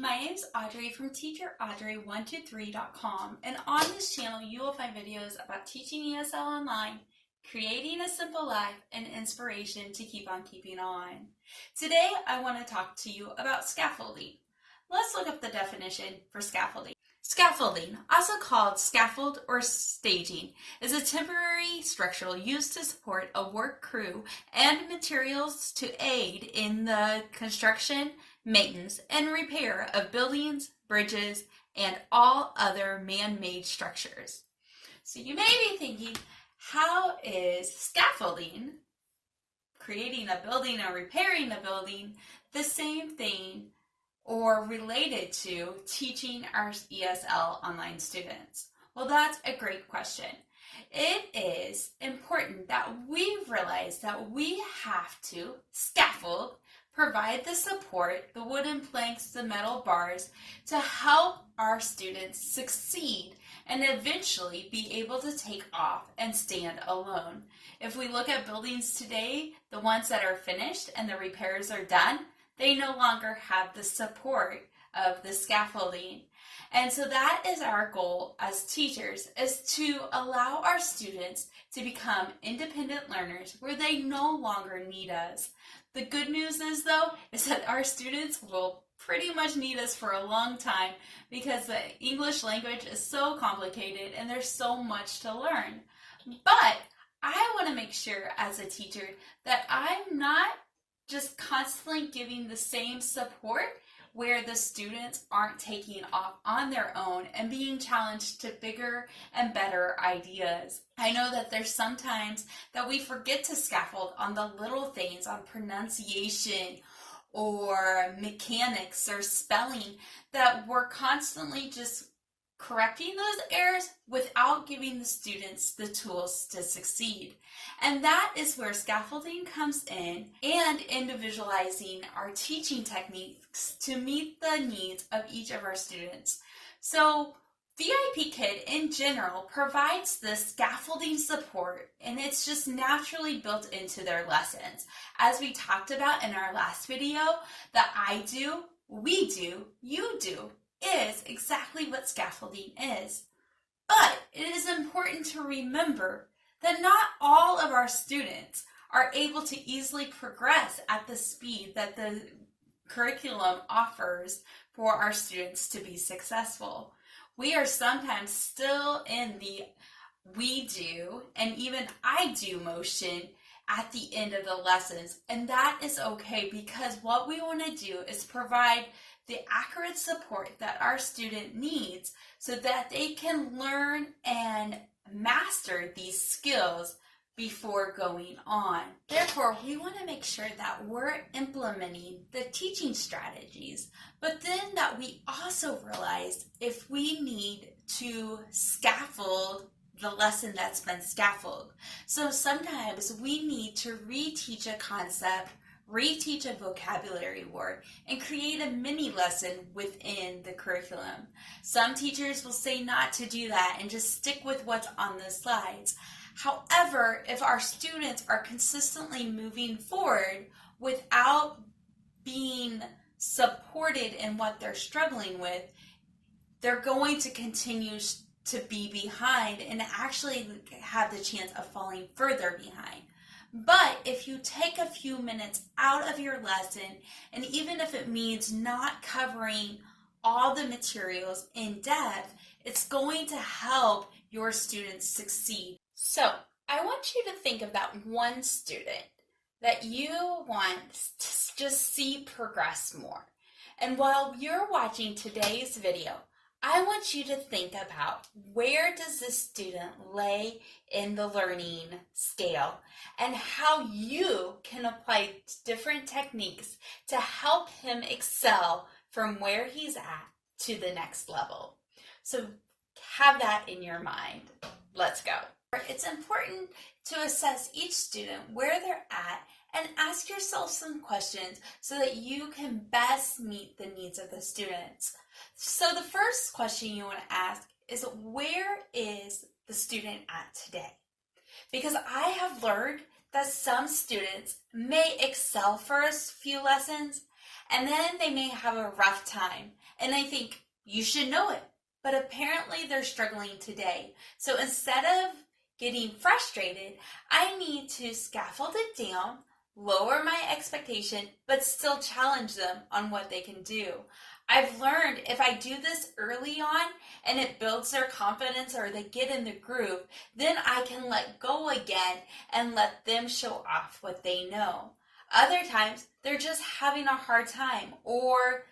My name is Audrey from TeacherAudrey123.com, and on this channel you will find videos about teaching ESL online, creating a simple life, and inspiration to keep on keeping on. Today I want to talk to you about scaffolding. Let's look up the definition for scaffolding. Scaffolding, also called scaffold or staging, is a temporary structure used to support a work crew and materials to aid in the construction, maintenance, and repair of buildings, bridges, and all other man-made structures. So you may be thinking, how is scaffolding, creating a building or repairing a building, the same thing or related to teaching our ESL online students? Well, that's a great question. It is important that we realize that we have to scaffold, provide the support, the wooden planks, the metal bars, to help our students succeed and eventually be able to take off and stand alone. If we look at buildings today, the ones that are finished and the repairs are done, they no longer have the support of the scaffolding. And so that is our goal as teachers, is to allow our students to become independent learners where they no longer need us. The good news is, though, is that our students will pretty much need us for a long time because the English language is so complicated and there's so much to learn. But I want to make sure as a teacher that I'm not just constantly giving the same support where the students aren't taking off on their own and being challenged to bigger and better ideas. I know that there's sometimes that we forget to scaffold on the little things, on pronunciation or mechanics or spelling, that we're constantly just correcting those errors without giving the students the tools to succeed. And that is where scaffolding comes in, and individualizing our teaching techniques to meet the needs of each of our students. So VIPKid in general provides this scaffolding support, and it's just naturally built into their lessons. As we talked about in our last video, the I do, we do, you do is exactly what scaffolding is. But it is important to remember that not all of our students are able to easily progress at the speed that the curriculum offers for our students to be successful. We are sometimes still in the we do and even I do motion at the end of the lessons, and that is okay, because what we want to do is provide the accurate support that our student needs so that they can learn and master these skills before going on. Therefore, we want to make sure that we're implementing the teaching strategies, but then that we also realize if we need to scaffold the lesson that's been scaffolded. So sometimes we need to reteach a concept, reteach a vocabulary word, and create a mini lesson within the curriculum. Some teachers will say not to do that and just stick with what's on the slides. However, if our students are consistently moving forward without being supported in what they're struggling with, they're going to continue to be behind and actually have the chance of falling further behind. But if you take a few minutes out of your lesson, and even if it means not covering all the materials in depth, it's going to help your students succeed. So I want you to think of that one student that you want to just see progress more. And while you're watching today's video, I want you to think about, where does this student lay in the learning scale, and how you can apply different techniques to help him excel from where he's at to the next level. So have that in your mind. Let's go. It's important to assess each student where they're at and ask yourself some questions so that you can best meet the needs of the students. So the first question you want to ask is, where is the student at today? Because I have learned that some students may excel for a few lessons and then they may have a rough time. And I think you should know it, but apparently they're struggling today. So instead of getting frustrated, I need to scaffold it down, lower my expectation, but still challenge them on what they can do. I've learned if I do this early on and it builds their confidence or they get in the groove, then I can let go again and let them show off what they know. Other times, they're just having a hard time, or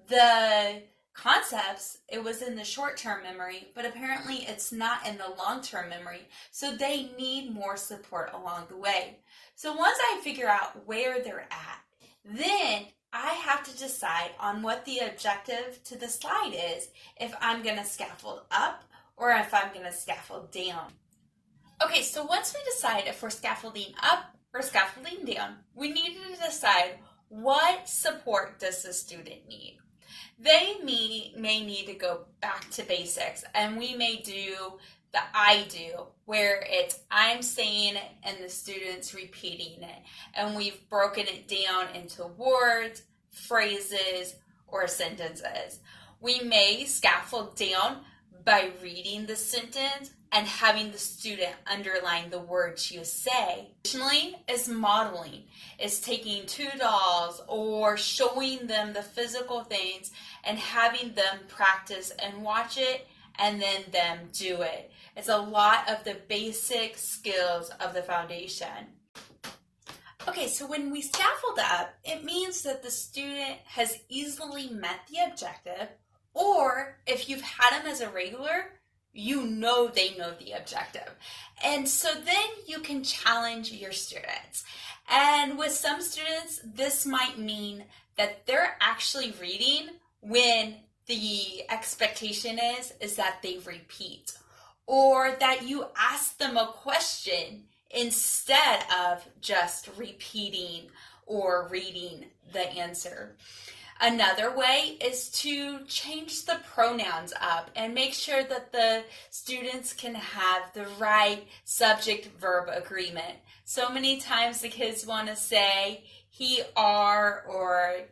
the concepts, it was in the short-term memory, but apparently it's not in the long-term memory, so they need more support along the way. So once I figure out where they're at, then I have to decide on what the objective to the slide is, if I'm going to scaffold up or if I'm going to scaffold down. Okay, so once we decide if we're scaffolding up or scaffolding down, we need to decide what support does the student need. They may need to go back to basics, and we may do the I do, where it's I'm saying it and the student's repeating it. And we've broken it down into words, phrases, or sentences. We may scaffold down by reading the sentence and having the student underline the words you say. Additionally, is modeling. It's taking two dolls or showing them the physical things and having them practice and watch it and then them do it. It's a lot of the basic skills of the foundation. Okay, so when we scaffold up, it means that the student has easily met the objective, or if you've had them as a regular, you know they know the objective. And so then you can challenge your students. And with some students, this might mean that they're actually reading when the expectation is that they repeat, or that you ask them a question instead of just repeating or reading the answer. Another way is to change the pronouns up and make sure that the students can have the right subject-verb agreement. So many times the kids want to say he, are, or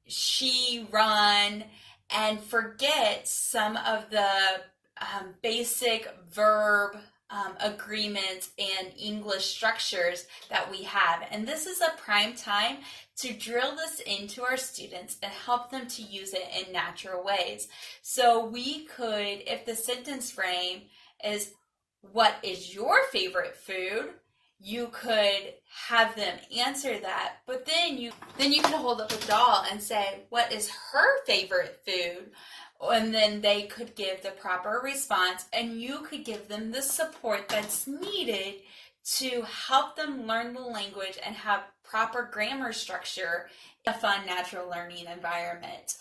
she, run, and forget some of the basic verb agreements and English structures that we have. And this is a prime time to drill this into our students and help them to use it in natural ways. So we could, if the sentence frame is, what is your favorite food? You could have them answer that, but then you can hold up a doll and say, what is her favorite food? And then they could give the proper response, and you could give them the support that's needed to help them learn the language and have proper grammar structure in a fun, natural learning environment.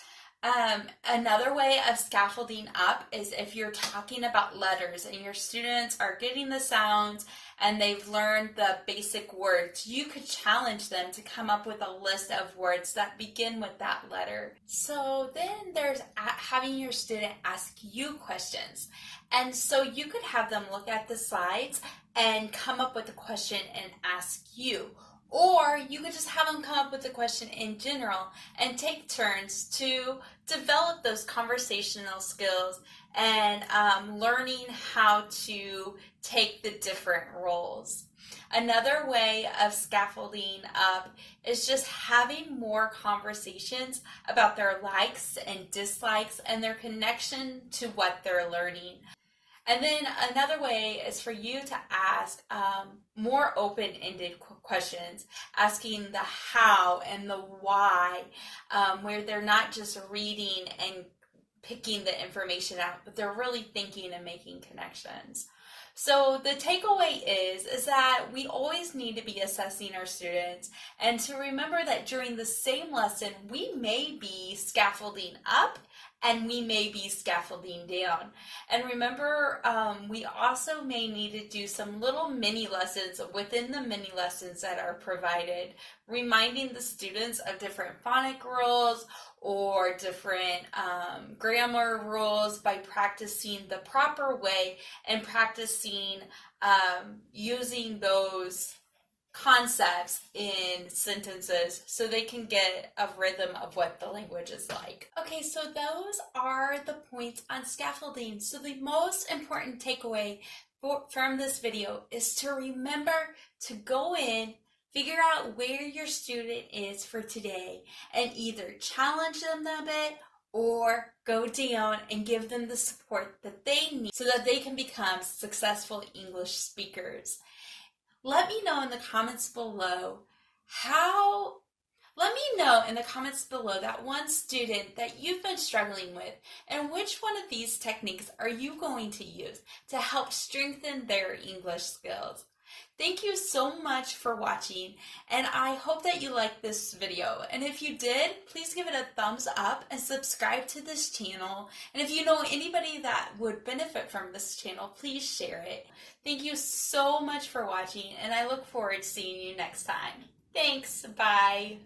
Another way of scaffolding up is if you're talking about letters and your students are getting the sounds and they've learned the basic words, you could challenge them to come up with a list of words that begin with that letter. So then there's having your student ask you questions. And so you could have them look at the slides and come up with a question and ask you. Or you could just have them come up with a question in general and take turns to develop those conversational skills and learning how to take the different roles. Another way of scaffolding up is just having more conversations about their likes and dislikes and their connection to what they're learning. And then another way is for you to ask more open-ended questions, asking the how and the why, where they're not just reading and picking the information out, but they're really thinking and making connections. So the takeaway is that we always need to be assessing our students and to remember that during the same lesson, we may be scaffolding up and we may be scaffolding down. And remember, we also may need to do some little mini lessons within the mini lessons that are provided, reminding the students of different phonic rules or different grammar rules by practicing the proper way and practicing using those concepts in sentences so they can get a rhythm of what the language is like. Okay, so those are the points on scaffolding. So the most important takeaway from this video is to remember to go in, figure out where your student is for today, and either challenge them a bit or go down and give them the support that they need so that they can become successful English speakers. Let me know in the comments below that one student that you've been struggling with, and which one of these techniques are you going to use to help strengthen their English skills. Thank you so much for watching, and I hope that you liked this video. And if you did, please give it a thumbs up and subscribe to this channel. And if you know anybody that would benefit from this channel, please share it. Thank you so much for watching, and I look forward to seeing you next time. Thanks, bye.